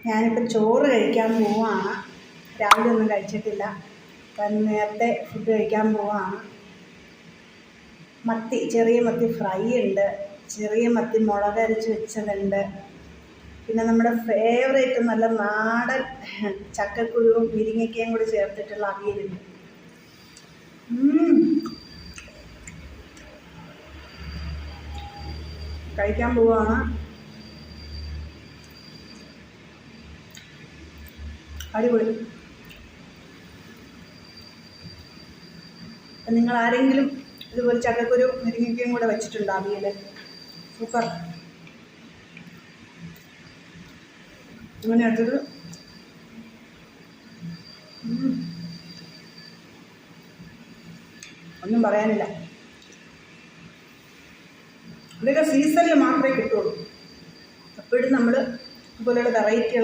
ഞാനിപ്പോൾ ചോറ് കഴിക്കാൻ പോവാണ്. രാവിലെ ഒന്നും കഴിച്ചിട്ടില്ല. അപ്പം നേരത്തെ ഫുഡ് കഴിക്കാൻ പോവാണ്. മത്തി, ചെറിയ മത്തി ഫ്രൈ ഉണ്ട്, ചെറിയ മത്തി മുളകരച്ച് വെച്ചതുണ്ട്, പിന്നെ നമ്മുടെ ഫേവറേറ്റ് നല്ല നാടൻ ചക്കക്കുരുവും മുരിങ്ങയ്ക്കയും കൂടി ചേർത്തിട്ടുള്ള അവിയലുണ്ട്. കഴിക്കാൻ പോവാണ്. അടിപൊളി. നിങ്ങൾ ആരെങ്കിലും ഇതുപോലെ ചക്കക്കുരു മുരിങ്ങയ്ക്കയും കൂടെ വെച്ചിട്ടുണ്ടോ അവിയൽ? സൂപ്പർ. അങ്ങനെ അടുത്തത് ഒന്നും പറയാനില്ല. ഇതൊക്കെ സീസണിൽ മാത്രമേ കിട്ടുള്ളൂ. അപ്പോഴും നമ്മൾ ഇതുപോലെയുള്ള വെറൈറ്റികൾ